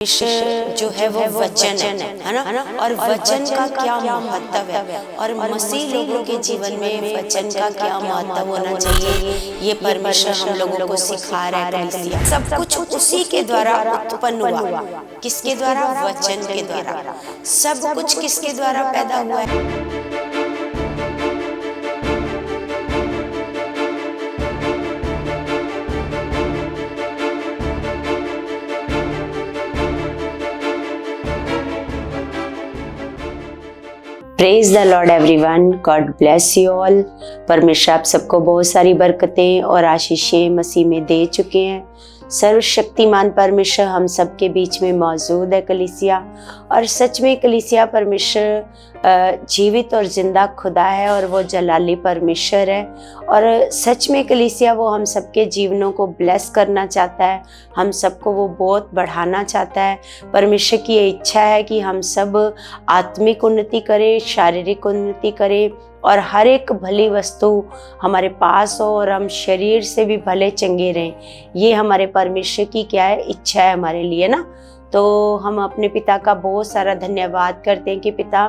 परमेश्वर जो है वो वचन है ना। और वचन का क्या महत्व है और मसीह लोगों के जीवन में वचन का क्या महत्व होना चाहिए, ये परमेश्वर हम लोगों को सिखा रहा है। कलीसिया सब कुछ उसी के द्वारा उत्पन्न हुआ। किसके द्वारा? वचन के द्वारा। सब कुछ किसके द्वारा पैदा हुआ है? Praise the Lord everyone, God bless you all. परमेश्वर आप सबको बहुत सारी बरकतें और आशीषें मसीह में दे चुके हैं। सर्वशक्तिमान परमेश्वर हम सबके बीच में मौजूद है कलीसिया। और सच में कलीसिया परमेश्वर जीवित और जिंदा खुदा है और वो जलाली परमेश्वर है। और सच में कलीसिया वो हम सबके जीवनों को ब्लेस करना चाहता है, हम सबको वो बहुत बढ़ाना चाहता है। परमेश्वर की ये इच्छा है कि हम सब आत्मिक उन्नति करें, शारीरिक उन्नति करें और हर एक भली वस्तु हमारे पास हो और हम शरीर से भी भले चंगे रहें। ये हमारे परमेश्वर की क्या है, इच्छा है हमारे लिए ना। तो हम अपने पिता का बहुत सारा धन्यवाद करते हैं कि पिता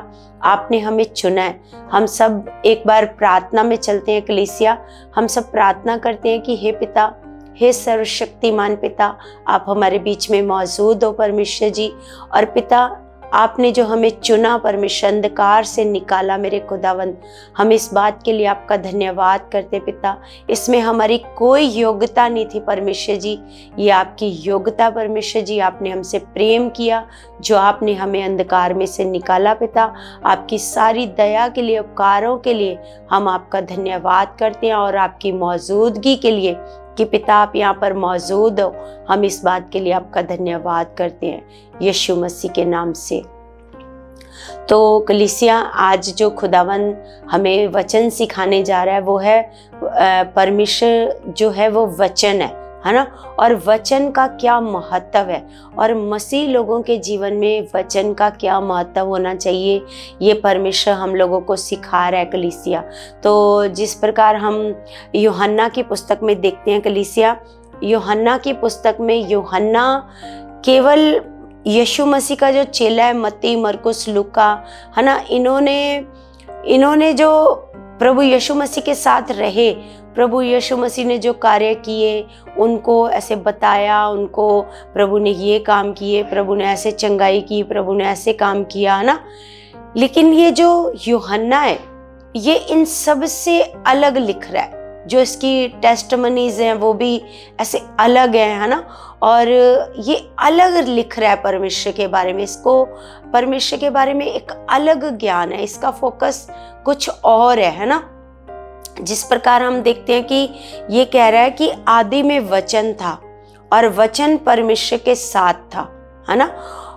आपने हमें चुना है। हम सब एक बार प्रार्थना में चलते हैं कलीसिया। हम सब प्रार्थना करते हैं कि हे पिता, हे सर्वशक्तिमान पिता, आप हमारे बीच में मौजूद हो परमेश्वर जी। और पिता आपने जो हमें चुना परमेश्वर, अंधकार से निकाला मेरे खुदावंद, हम इस बात के लिए आपका धन्यवाद करते पिता। इसमें हमारी कोई योग्यता नहीं थी परमेश्वर जी, ये आपकी योग्यता परमेश्वर जी। आपने हमसे प्रेम किया, जो आपने हमें अंधकार में से निकाला पिता। आपकी सारी दया के लिए, उपकारों के लिए हम आपका धन्यवाद करते हैं और आपकी मौजूदगी के लिए कि पिता आप यहाँ पर मौजूद हो, हम इस बात के लिए आपका धन्यवाद करते हैं यीशु मसीह के नाम से। तो कलीसिया आज जो खुदावन हमें वचन सिखाने जा रहा है वो है परमेश्वर जो है वो वचन है ना। और वचन का क्या महत्व है और मसीह लोगों के जीवन में वचन का क्या महत्व होना चाहिए, ये परमेश्वर हम लोगों को सिखा रहा है कलीसिया। तो जिस प्रकार हम यूहन्ना की पुस्तक में देखते हैं कलीसिया, यूहन्ना की पुस्तक में यूहन्ना केवल यीशु मसीह का जो चेला है, मत्ती, मरकुस, लूका है ना, इन्होंने जो प्रभु यीशु मसीह के साथ रहे, प्रभु यीशु मसीह ने जो कार्य किए उनको ऐसे बताया, उनको प्रभु ने ये काम किए, प्रभु ने ऐसे चंगाई की, प्रभु ने ऐसे काम किया है ना। लेकिन ये जो यूहन्ना है ये इन सब से अलग लिख रहा है। जो इसकी टेस्टमनीज हैं वो भी ऐसे अलग हैं है ना। और ये अलग लिख रहा है परमेश्वर के बारे में। इसको परमेश्वर के बारे में एक अलग ज्ञान है, इसका फोकस कुछ और है ना। जिस प्रकार हम देखते हैं कि ये कह रहा है कि आदि में वचन था और वचन परमेश्वर के साथ था है ना।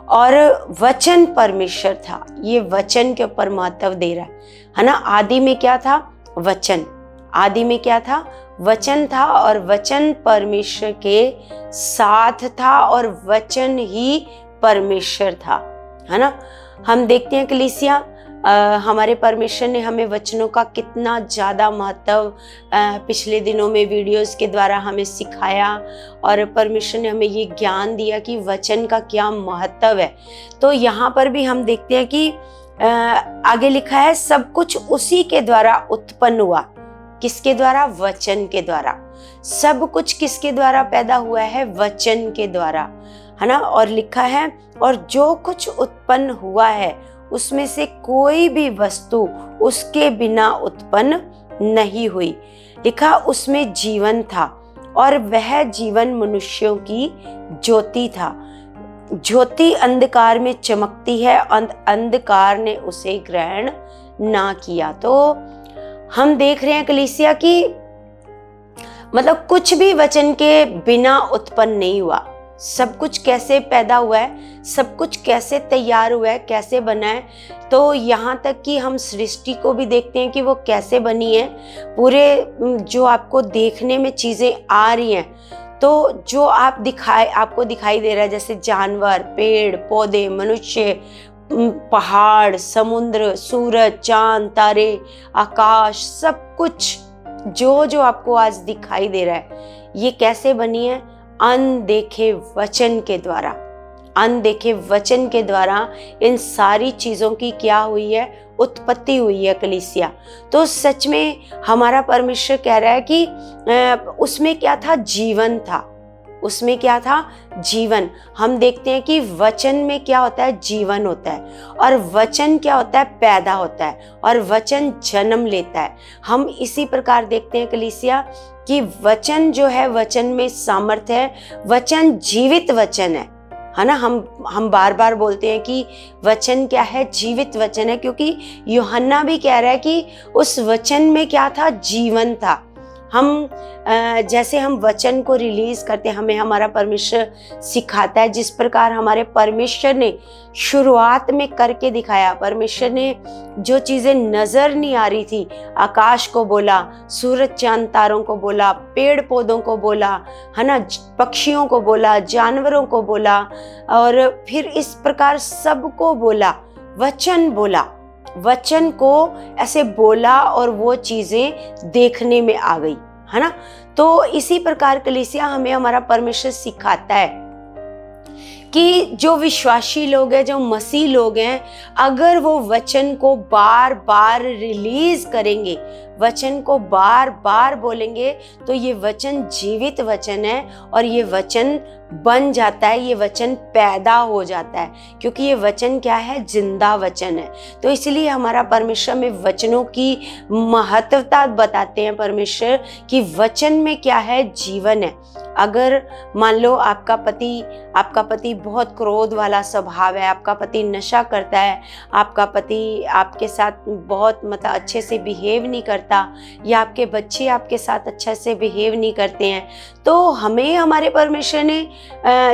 और वचन परमेश्वर था, ये वचन के ऊपर महत्व दे रहा है ना। आदि में क्या था? वचन। आदि में क्या था? वचन था और वचन परमेश्वर के साथ था और वचन ही परमेश्वर था है ना। हम देखते हैं कलीसिया हमारे परमेश्वर ने हमें वचनों का कितना ज़्यादा महत्व पिछले दिनों में वीडियोस के द्वारा हमें सिखाया और परमेश्वर ने हमें ये ज्ञान दिया कि वचन का क्या महत्व है। तो यहाँ पर भी हम देखते हैं कि आगे लिखा है सब कुछ उसी के द्वारा उत्पन्न हुआ। किसके द्वारा? वचन के द्वारा। सब कुछ किसके द्वारा पैदा हुआ है? वचन के द्वारा है ना। और लिखा है और जो कुछ उत्पन्न हुआ है उसमें से कोई भी वस्तु उसके बिना उत्पन्न नहीं हुई। लिखा उसमें जीवन था और वह जीवन मनुष्यों की ज्योति था। ज्योति अंधकार में चमकती है, अंधकार ने उसे ग्रहण ना किया। तो हम देख रहे हैं कलीसिया कि मतलब कुछ भी वचन के बिना उत्पन्न नहीं हुआ। सब कुछ कैसे पैदा हुआ है, सब कुछ कैसे तैयार हुआ है, कैसे बना है। तो यहाँ तक कि हम सृष्टि को भी देखते हैं कि वो कैसे बनी है। पूरे जो आपको देखने में चीज़ें आ रही हैं, तो जो आपको दिखाई दे रहा है, जैसे जानवर, पेड़ पौधे, मनुष्य, पहाड़, समुद्र, सूरज, चांद, तारे, आकाश, सब कुछ जो आपको आज दिखाई दे रहा है, ये कैसे बनी है? अनदेखे वचन के द्वारा। अनदेखे वचन के द्वारा इन सारी चीज़ों की क्या हुई है, उत्पत्ति हुई है कलीसिया। तो सच में हमारा परमेश्वर कह रहा है कि उसमें क्या था, जीवन था। उसमें क्या था, जीवन। हम देखते हैं कि वचन में क्या होता है, जीवन होता है, और वचन क्या होता है, पैदा होता है, और वचन जन्म लेता है। हम इसी प्रकार देखते हैं कलीसिया कि वचन जो है, वचन में सामर्थ्य है, वचन जीवित वचन है ना। हम बार बार बोलते हैं कि वचन क्या है, जीवित वचन है, क्योंकि यूहन्ना भी कह रहा है कि उस वचन में क्या था, जीवन था। हम जैसे हम वचन को रिलीज करते हैं, हमें हमारा परमेश्वर सिखाता है, जिस प्रकार हमारे परमेश्वर ने शुरुआत में करके दिखाया। परमेश्वर ने जो चीज़ें नज़र नहीं आ रही थी, आकाश को बोला, सूरज चांद तारों को बोला, पेड़ पौधों को बोला, है ना, पक्षियों को बोला, जानवरों को बोला, और फिर इस प्रकार सबको बोला, वचन बोला, वचन को ऐसे बोला और वो चीजें देखने में आ गई, है ना। तो इसी प्रकार कलीसिया हमें हमारा परमेश्वर सिखाता है कि जो विश्वासी लोग हैं, जो मसीह लोग हैं, अगर वो वचन को बार बार रिलीज करेंगे, वचन को बार बार बोलेंगे, तो ये वचन जीवित वचन है, और ये वचन बन जाता है, ये वचन पैदा हो जाता है, क्योंकि ये वचन क्या है, जिंदा वचन है। तो इसलिए हमारा परमेश्वर में वचनों की महत्वता बताते हैं परमेश्वर कि वचन में क्या है, जीवन है। अगर मान लो आपका पति बहुत क्रोध वाला स्वभाव है, आपका पति नशा करता है, आपका पति आपके साथ बहुत मतलब अच्छे से बिहेव नहीं करता, या आपके बच्चे आपके साथ अच्छे से बिहेव नहीं करते हैं, तो हमें हमारे परमेश्वर ने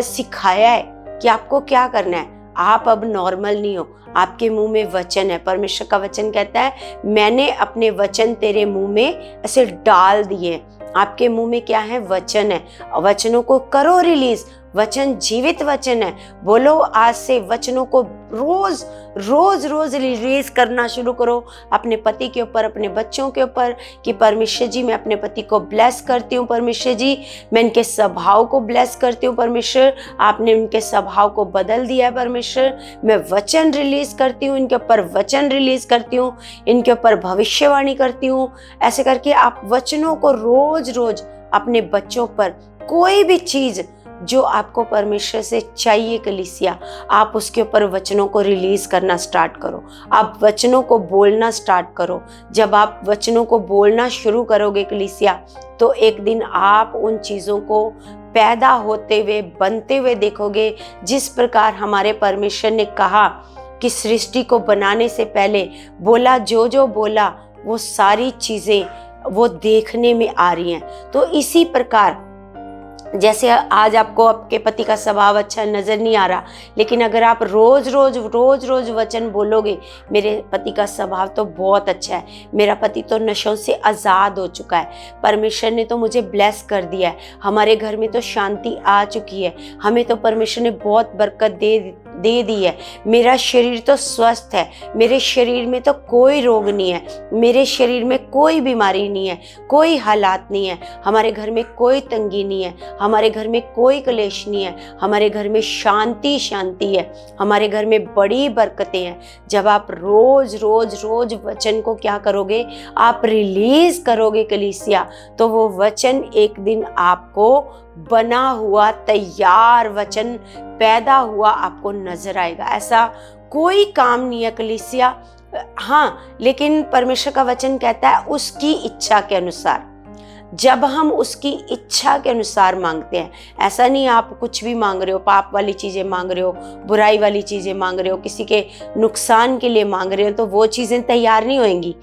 सिखाया है कि आपको क्या करना है। आप अब नॉर्मल नहीं हो, आपके मुंह में वचन है। परमेश्वर का वचन कहता है, मैंने अपने वचन तेरे मुंह में ऐसे डाल दिए। आपके मुंह में क्या है, वचन है। वचनों को करो रिलीज, वचन जीवित वचन है। बोलो आज से वचनों को रोज रोज रोज रिलीज करना शुरू करो अपने पति के ऊपर, अपने बच्चों के ऊपर, कि परमेश्वर जी मैं अपने पति को ब्लेस करती हूँ, परमेश्वर जी मैं इनके स्वभाव को ब्लेस करती हूँ, परमेश्वर आपने इनके स्वभाव को बदल दिया है, परमेश्वर मैं वचन रिलीज करती हूँ, इनके ऊपर वचन रिलीज करती हूँ, इनके ऊपर भविष्यवाणी करती हूँ। ऐसे करके आप वचनों को रोज रोज अपने बच्चों पर, कोई भी चीज जो आपको परमेश्वर से चाहिए कलीसिया, आप उसके ऊपर वचनों को रिलीज करना स्टार्ट करो। आप वचनों को बोलना स्टार्ट करो। जब आप वचनों को बोलना शुरू करोगे कलीसिया, तो एक दिन आप उन चीज़ों को पैदा होते हुए, बनते हुए देखोगे। जिस प्रकार हमारे परमेश्वर ने कहा कि सृष्टि को बनाने से पहले बोला, जो जो बोला वो सारी चीज़ें वो देखने में आ रही हैं। तो इसी प्रकार जैसे आज आपको आपके पति का स्वभाव अच्छा नजर नहीं आ रहा, लेकिन अगर आप रोज रोज वचन बोलोगे, मेरे पति का स्वभाव तो बहुत अच्छा है, मेरा पति तो नशों से आज़ाद हो चुका है, परमेश्वर ने तो मुझे ब्लेस कर दिया है, हमारे घर में तो शांति आ चुकी है, हमें तो परमेश्वर ने बहुत बरकत दे दी है, मेरा शरीर तो स्वस्थ है, मेरे शरीर में तो कोई रोग नहीं है, मेरे शरीर में कोई बीमारी नहीं है, कोई हालात नहीं है, हमारे घर में कोई तंगी नहीं है, हमारे घर में कोई क्लेश नहीं है, हमारे घर में शांति है, हमारे घर में बड़ी बरकतें हैं। जब आप रोज रोज वचन को क्या करोगे, आप रिलीज करोगे कलीसिया, तो वो वचन एक दिन आपको बना हुआ तैयार वचन पैदा हुआ आपको नजर आएगा। ऐसा कोई काम नहीं है कलीसिया, हाँ, लेकिन परमेश्वर का वचन कहता है उसकी इच्छा के अनुसार। जब हम उसकी इच्छा के अनुसार मांगते हैं, ऐसा नहीं आप कुछ भी मांग रहे हो, पाप वाली चीज़ें मांग रहे हो, बुराई वाली चीज़ें मांग रहे हो, किसी के नुकसान के लिए मांग रहे हो, तो वो चीज़ें तैयार नहीं होंगी।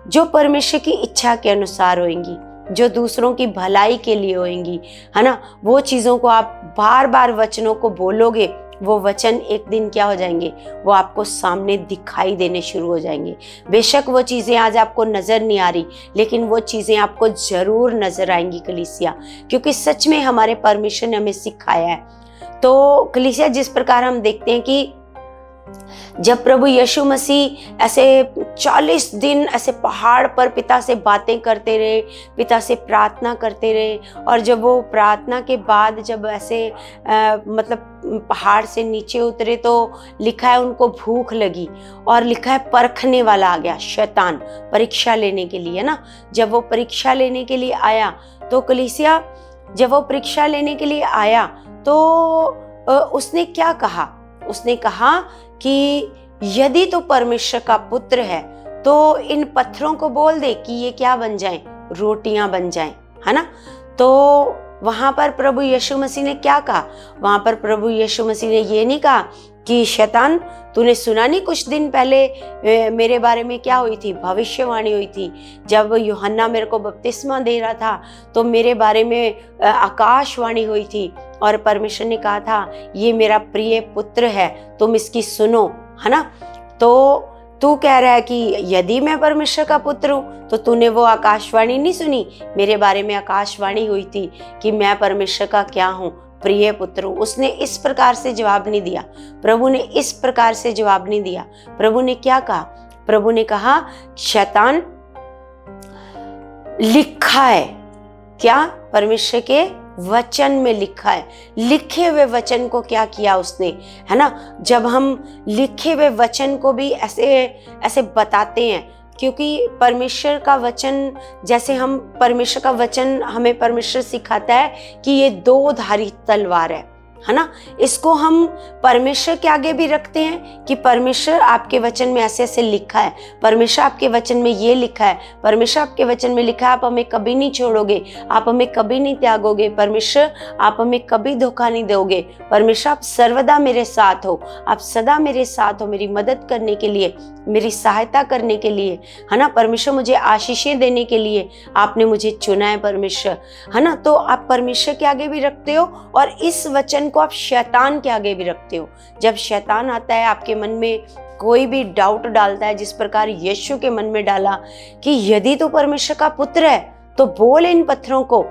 जो परमेश्वर की इच्छा के अनुसार होंगी, जो दूसरों की भलाई के लिए होंगी, है ना, वो चीज़ों को आप बार बार वचनों को बोलोगे, वो वचन एक दिन क्या हो जाएंगे, वो आपको सामने दिखाई देने शुरू हो जाएंगे। बेशक वो चीज़ें आज आपको नज़र नहीं आ रही, लेकिन वो चीज़ें आपको ज़रूर नज़र आएंगी कलीसिया, क्योंकि सच में हमारे परमेश्वर ने हमें सिखाया है। तो कलीसिया जिस प्रकार हम देखते हैं कि जब प्रभु यीशु मसीह ऐसे 40 दिन ऐसे पहाड़ पर पिता से बातें करते रहे, पिता से प्रार्थना करते रहे, और जब वो प्रार्थना के बाद जब ऐसे मतलब पहाड़ से नीचे उतरे तो लिखा है उनको भूख लगी, और लिखा है परखने वाला आ गया, शैतान परीक्षा लेने के लिए ना। जब वो परीक्षा लेने के लिए आया तो कलीसिया, जब वो परीक्षा लेने के लिए आया तो उसने क्या कहा? उसने कहा कि यदि तू परमेश्वर का पुत्र है तो इन पत्थरों को बोल दे कि ये क्या बन जाएं, रोटियां बन जाएं, है ना। तो वहां पर प्रभु यीशु मसीह ने क्या कहा? वहां पर प्रभु यीशु मसीह ने ये नहीं कहा कि शैतान, तूने सुना नहीं कुछ दिन पहले मेरे बारे में क्या हुई थी, भविष्यवाणी हुई थी, जब यूहन्ना मेरे को बपतिस्मा दे रहा था तो मेरे बारे में आकाशवाणी हुई थी, और परमेश्वर ने कहा था ये मेरा प्रिय पुत्र है, तुम इसकी सुनो, है ना। तो तू कह रहा है कि यदि मैं परमेश्वर का पुत्र हूँ, तो तूने वो आकाशवाणी नहीं सुनी? मेरे बारे में आकाशवाणी हुई थी कि मैं परमेश्वर का क्या हूँ, प्रिय पुत्र हूँ। उसने इस प्रकार से जवाब नहीं दिया, प्रभु ने इस प्रकार से जवाब नहीं दिया। प्रभु ने क्या कहा? प्रभु ने कहा शैतान, लिखा है, क्या? परमेश्वर के वचन में लिखा है। लिखे हुए वचन को क्या किया उसने, है ना। जब हम लिखे हुए वचन को भी ऐसे ऐसे बताते हैं, क्योंकि परमेश्वर का वचन, जैसे हम परमेश्वर का वचन, हमें परमेश्वर सिखाता है कि ये दो धारी तलवार है ना। इसको हम परमेश्वर के आगे भी रखते हैं कि परमेश्वर आपके वचन में ऐसे ऐसे लिखा है, परमेश्वर आपके वचन में ये लिखा है, परमेश्वर आपके वचन में लिखा है आप हमें कभी नहीं छोड़ोगे, आप हमें कभी नहीं त्यागोगे, परमेश्वर आप हमें कभी धोखा नहीं दोगे, परमेश्वर आप सर्वदा मेरे साथ हो, आप सदा मेरे साथ हो, मेरी मदद करने के लिए, मेरी सहायता करने के लिए, है ना। परमेश्वर मुझे आशीषें देने के लिए आपने मुझे चुना है परमेश्वर, है ना। तो आप परमेश्वर के आगे भी रखते हो और इस वचन को आप शैतान के आगे भी रखते हो। जब शैतान आता है आपके मन में, कोई भी डाउट डालता है, जिस प्रकार यीशु के मन में डाला कि यदि तू परमेश्वर का पुत्र है तो बोल इन पत्थरों को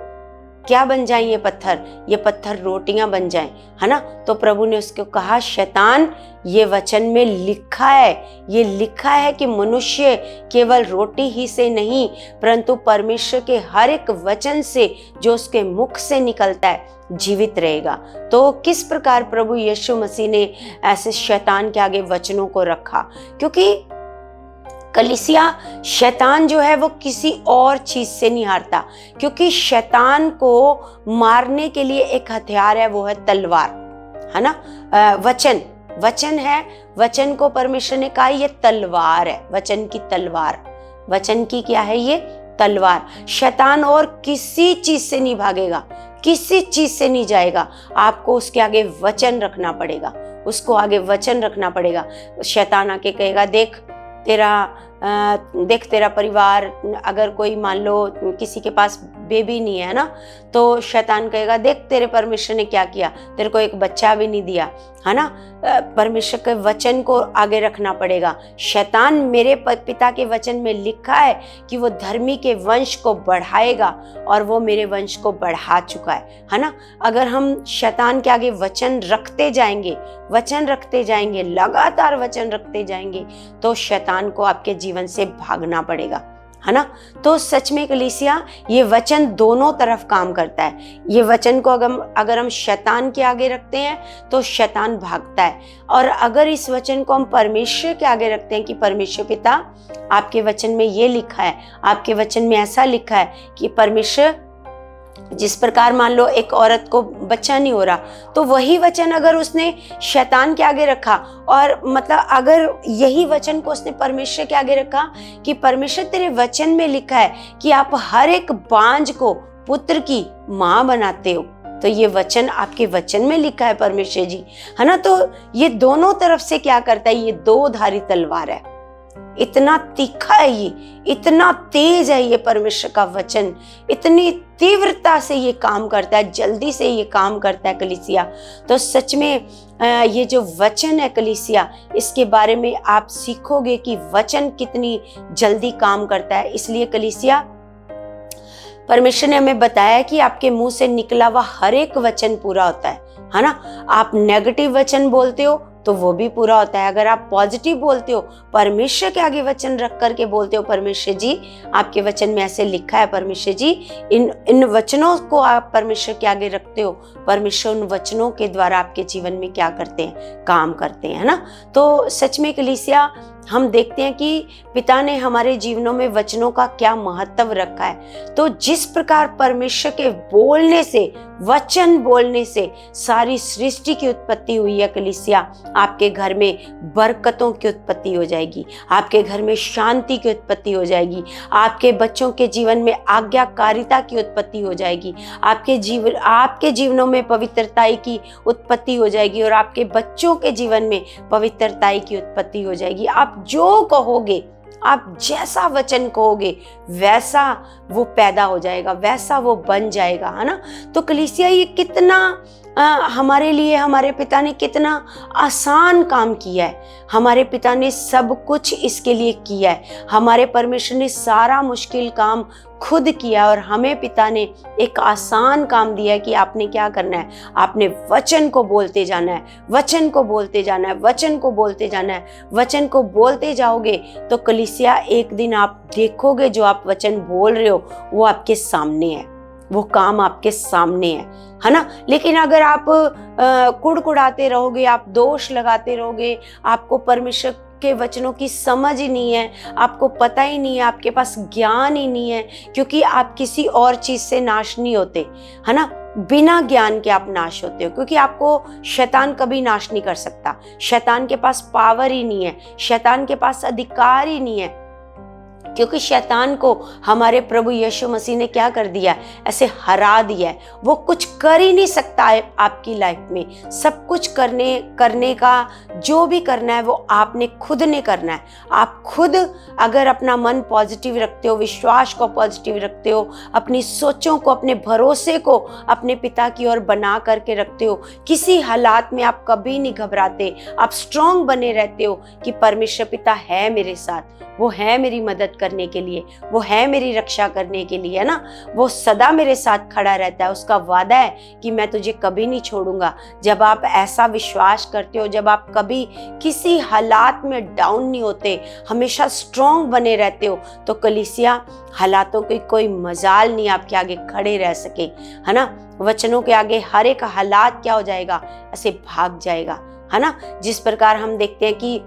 क्या बन जाए, ये पत्थर रोटियां बन जाएं, है ना। तो प्रभु ने उसको कहा शैतान, ये वचन में लिखा है, ये लिखा है कि मनुष्य केवल रोटी ही से नहीं परंतु परमेश्वर के हर एक वचन से जो उसके मुख से निकलता है जीवित रहेगा। तो किस प्रकार प्रभु यीशु मसीह ने ऐसे शैतान के आगे वचनों को रखा, क्योंकि कलीसिया, शैतान जो है वो किसी और चीज से नहीं हारता, क्योंकि शैतान को मारने के लिए एक हथियार है, वो है तलवार, है ना। वचन है, वचन को परमेश्वर ने कहा ये तलवार है, वचन की तलवार, वचन की क्या है ये तलवार। शैतान और किसी चीज से नहीं भागेगा, किसी चीज से नहीं जाएगा, आपको उसके आगे वचन रखना पड़ेगा, उसको आगे वचन रखना पड़ेगा। शैतान आके कहेगा देख तेरा परिवार, अगर कोई मान लो किसी के पास बेबी नहीं है ना, तो शैतान कहेगा देख तेरे परमेश्वर ने क्या किया, तेरे को एक बच्चा भी नहीं दिया, है ना। परमेश्वर के वचन को आगे रखना पड़ेगा। शैतान, मेरे पिता के वचन में लिखा है कि वो धर्मी के वंश को बढ़ाएगा और वो मेरे वंश को बढ़ा चुका है ना। अगर हम शैतान के आगे वचन रखते जाएंगे, लगातार वचन रखते जाएंगे, तो शैतान को आपके जीवन से भागना पड़ेगा, है ना। तो सच में कलीसिया, ये वचन दोनों तरफ काम करता है। ये वचन को अगर हम शैतान के आगे रखते हैं तो शैतान भागता है, और अगर इस वचन को हम परमेश्वर के आगे रखते हैं कि परमेश्वर पिता आपके वचन में ये लिखा है, आपके वचन में ऐसा लिखा है कि परमेश्वर, जिस प्रकार मान लो एक औरत को बच्चा नहीं हो रहा, तो वही वचन अगर उसने शैतान के आगे रखा, और मतलब अगर यही वचन को उसने परमेश्वर के आगे रखा कि परमेश्वर तेरे वचन में लिखा है कि आप हर एक बांझ को पुत्र की माँ बनाते हो, तो ये वचन आपके वचन में लिखा है परमेश्वर जी, है ना। तो ये दोनों तरफ से क्या करता है, ये दो धारी तलवार है, इतना तीखा है ये, इतना तेज है ये परमेश्वर का वचन, इतनी तीव्रता से ये काम करता है, जल्दी से ये काम करता है कलीसिया। तो सच में ये जो वचन है कलीसिया, इसके बारे में आप सीखोगे कि वचन कितनी जल्दी काम करता है। इसलिए कलीसिया, परमेश्वर ने हमें बताया कि आपके मुंह से निकला हुआ हर एक वचन पूरा होता है ना। आप नेगेटिव वचन बोलते हो, तो वो भी पूरा होता है। अगर आप पॉजिटिव बोलते हो, परमेश्वर के आगे वचन रख करके बोलते हो, परमेश्वर जी आपके वचन में ऐसे लिखा है, परमेश्वर जी इन वचनों को आप परमेश्वर के आगे रखते हो, परमेश्वर उन वचनों के द्वारा आपके जीवन में क्या करते हैं, काम करते हैं, है ना। तो सच में कलीसिया हम देखते हैं कि पिता ने हमारे जीवनों में वचनों का क्या महत्व रखा है। तो जिस प्रकार परमेश्वर के बोलने से, वचन बोलने से सारी सृष्टि की उत्पत्ति हुई है कलीसिया, आपके घर में बरकतों की उत्पत्ति हो जाएगी, आपके घर में शांति की उत्पत्ति हो जाएगी, आपके बच्चों के जीवन में आज्ञाकारिता की उत्पत्ति हो जाएगी, आपके जीवनों में पवित्रताई की उत्पत्ति हो जाएगी और आपके बच्चों के जीवन में पवित्रताई की उत्पत्ति हो जाएगी। आप जो कहोगे, आप जैसा वचन कहोगे वैसा वो पैदा हो जाएगा, वैसा वो बन जाएगा, है ना। तो कलीसिया ये कितना हमारे लिए हमारे पिता ने कितना आसान काम किया है। हमारे पिता ने सब कुछ इसके लिए किया है। हमारे परमेश्वर ने सारा मुश्किल काम खुद किया और हमें पिता ने एक आसान काम दिया है कि आपने क्या करना है, आपने वचन को बोलते जाना है, वचन को बोलते जाना है, वचन को बोलते जाना है। वचन को बोलते जाओगे तो कलीसिया एक दिन आप देखोगे जो आप वचन बोल रहे हो वो आपके सामने है, वो काम आपके सामने है ना। लेकिन अगर आप कुड़कुड़ाते रहोगे, आप दोष लगाते रहोगे, आपको परमेश्वर के वचनों की समझ ही नहीं है, आपको पता ही नहीं है, आपके पास ज्ञान ही नहीं है, क्योंकि आप किसी और चीज से नाश नहीं होते, है ना। बिना ज्ञान के आप नाश होते हो, क्योंकि आपको शैतान कभी नाश नहीं कर सकता। शैतान के पास पावर ही नहीं है, शैतान के पास अधिकार ही नहीं है, क्योंकि शैतान को हमारे प्रभु यीशु मसीह ने क्या कर दिया, ऐसे हरा दिया है। वो कुछ कर ही नहीं सकता है आपकी लाइफ में। सब कुछ करने का जो भी करना है वो आपने खुद ने करना है। आप खुद अगर अपना मन पॉजिटिव रखते हो, विश्वास को पॉजिटिव रखते हो, अपनी सोचों को, अपने भरोसे को अपने पिता की ओर बना करके रखते हो, किसी हालात में आप कभी नहीं घबराते, आप स्ट्रांग बने रहते हो कि परमेश्वर पिता है मेरे साथ, वो है मेरी मदद करने के लिए, वो है मेरी रक्षा करने के लिए, है ना। वो सदा मेरे साथ खड़ा रहता है, उसका वादा है कि मैं तुझे कभी नहीं छोड़ूंगा। जब आप ऐसा विश्वास करते हो, जब आप कभी किसी हालात में डाउन नहीं होते, हमेशा स्ट्रांग बने रहते हो, तो कलीसिया हालातों की कोई मजाल नहीं आपके आगे खड़े रह सके, है ना। वचनों के आगे हर एक हालात क्या हो जाएगा, ऐसे भाग जाएगा, है ना। जिस प्रकार हम देखते हैं कि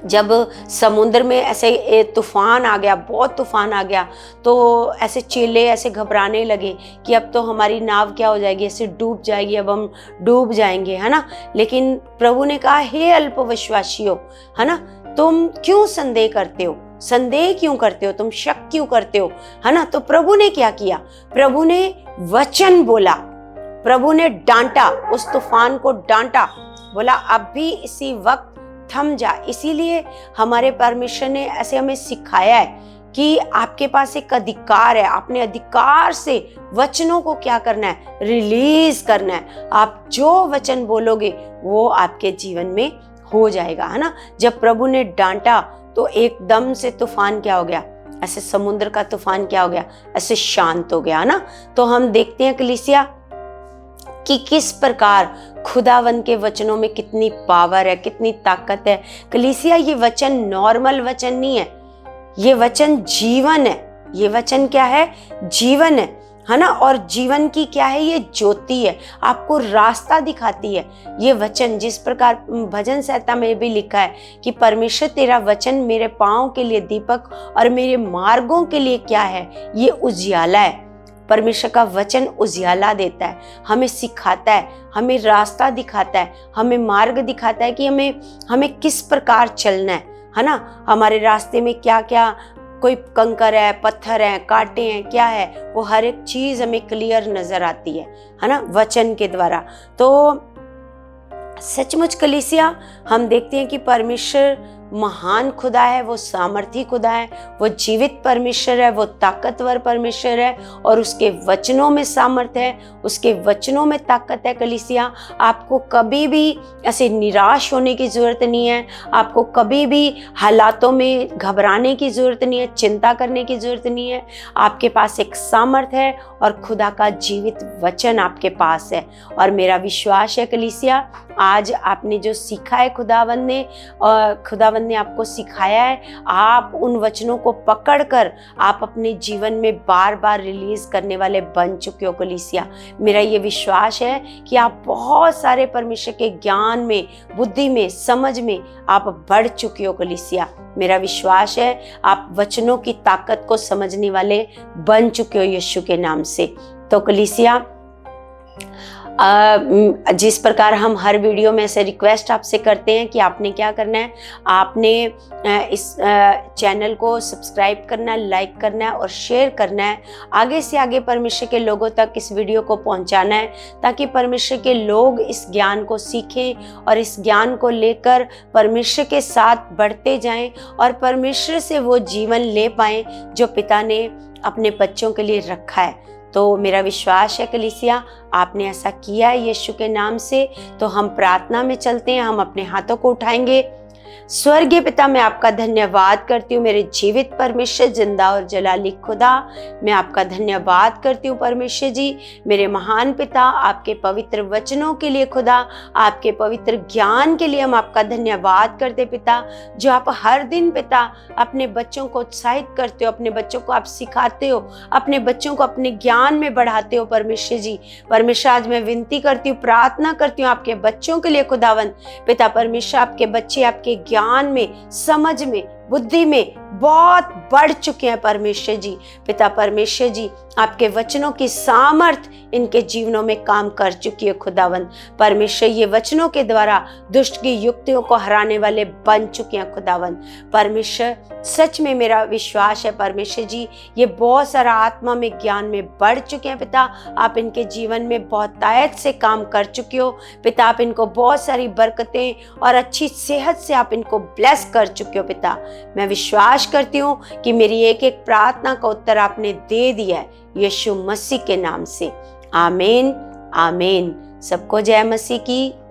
जब समुद्र में ऐसे तूफान आ गया, बहुत तूफान आ गया, तो ऐसे चेले ऐसे घबराने लगे कि अब तो हमारी नाव क्या हो जाएगी, ऐसे डूब जाएगी, अब हम डूब जाएंगे, है ना। लेकिन प्रभु ने कहा, हे अल्पविश्वासियों, है ना, तुम क्यों संदेह करते हो, संदेह क्यों करते हो, तुम शक क्यों करते हो, है ना। तो प्रभु ने क्या किया, प्रभु ने वचन बोला, प्रभु ने डांटा, उस तूफान को डांटा, बोला अब भी इसी वक्त थम जा। इसीलिए हमारे परमेश्वर ने ऐसे हमें सिखाया है कि आपके पास एक अधिकार है, अपने अधिकार से वचनों को क्या करना है, रिलीज करना है। आप जो वचन बोलोगे वो आपके जीवन में हो जाएगा, है ना। जब प्रभु ने डांटा तो एकदम से तूफान क्या हो गया, ऐसे समुद्र का तूफान क्या हो गया, ऐसे शांत हो गया, है ना। तो हम देखते हैं कलीसिया कि किस प्रकार खुदावन के वचनों में कितनी पावर है, कितनी ताकत है। कलीसिया ये वचन नॉर्मल वचन नहीं है, ये वचन जीवन है। ये वचन क्या है, जीवन है ना। और जीवन की क्या है, ये ज्योति है, आपको रास्ता दिखाती है ये वचन। जिस प्रकार भजन संहिता में भी लिखा है कि परमेश्वर तेरा वचन मेरे पाँव के लिए दीपक और मेरे मार्गों के लिए क्या है, ये उजियाला है। परमेश्वर का वचन उजियाला देता है, हमें सिखाता है, हमें रास्ता दिखाता है, हमें मार्ग दिखाता है कि हमें किस प्रकार चलना है ना। हमारे रास्ते में क्या क्या कोई कंकर है, पत्थर है, कांटे हैं, क्या है, वो हर एक चीज हमें क्लियर नजर आती है ना, वचन के द्वारा। तो सचमुच कलीसिया हम देखते हैं कि परमेश्वर महान खुदा है, वो सामर्थी खुदा है, वो जीवित परमेश्वर है, वो ताकतवर परमेश्वर है और उसके वचनों में सामर्थ्य है, उसके वचनों में ताकत है। कलीसिया, आपको कभी भी ऐसे निराश होने की ज़रूरत नहीं है, आपको कभी भी हालातों में घबराने की ज़रूरत नहीं है, चिंता करने की ज़रूरत नहीं है। आपके पास एक सामर्थ है और खुदा का जीवित वचन आपके पास है। और मेरा विश्वास है कलीसिया, आज आपने जो सीखा है खुदावंद ने आपको सिखाया है, आप उन वचनों को पकड़कर आप अपने जीवन में बार बार रिलीज करने वाले बन चुके हो कलीसिया। मेरा ये विश्वास है कि आप बहुत सारे परमेश्वर के ज्ञान में, बुद्धि में, समझ में आप बढ़ चुके हो कलीसिया। मेरा विश्वास है आप वचनों की ताकत को समझने वाले बन चुके हो यीशु के नाम से। तो कलीसिया, जिस प्रकार हम हर वीडियो में ऐसे रिक्वेस्ट आपसे करते हैं कि आपने क्या करना है, आपने इस चैनल को सब्सक्राइब करना है, लाइक करना है और शेयर करना है। आगे से आगे परमेश्वर के लोगों तक इस वीडियो को पहुंचाना है ताकि परमेश्वर के लोग इस ज्ञान को सीखें और इस ज्ञान को लेकर परमेश्वर के साथ बढ़ते जाएं और परमेश्वर से वो जीवन ले पाएं जो पिता ने अपने बच्चों के लिए रखा है। तो मेरा विश्वास है कलीसिया, आपने ऐसा किया है यीशु के नाम से। तो हम प्रार्थना में चलते हैं, हम अपने हाथों को उठाएंगे। स्वर्गीय पिता, मैं आपका धन्यवाद करती हूँ मेरे जीवित परमेश्वर, जिंदा और जलाली खुदा। मैं आपका धन्यवाद करती हूँ परमेश्वर जी, मेरे महान पिता, आपके पवित्र वचनों के लिए खुदा, आपके पवित्र ज्ञान के लिए हम आपका धन्यवाद करते पिता, जो आप हर दिन पिता अपने बच्चों को उत्साहित करते हो, अपने बच्चों को आप सिखाते हो, अपने बच्चों को अपने ज्ञान में बढ़ाते हो परमेश्वर जी। परमेश्वर, आज मैं विनती करती हूँ, प्रार्थना करती हूँ आपके बच्चों के लिए खुदावंद पिता परमेश्वर, आपके बच्चे आपके ज्ञान में, समझ में, बुद्धि में बहुत बढ़ चुके हैं परमेश्वर जी। पिता परमेश्वर जी, आपके वचनों की सामर्थ इनके जीवनों में काम कर चुकी है खुदावंद परमेश्वर। ये वचनों के द्वारा दुष्ट की युक्तियों को हराने वाले बन चुके हैं खुदावंद परमेश्वर। सच में मेरा विश्वास है परमेश्वर जी, ये बहुत सारा आत्मा में ज्ञान में बढ़ चुके हैं पिता। आप इनके जीवन में बहुत तायत से काम कर चुके हो पिता। आप इनको बहुत सारी बरकतें और अच्छी सेहत से आप इनको ब्लेस कर चुके हो पिता। मैं विश्वास करती हूँ कि मेरी एक एक प्रार्थना का उत्तर आपने दे दिया है यीशु मसीह के नाम से। आमीन, आमीन। सबको जय मसीह की।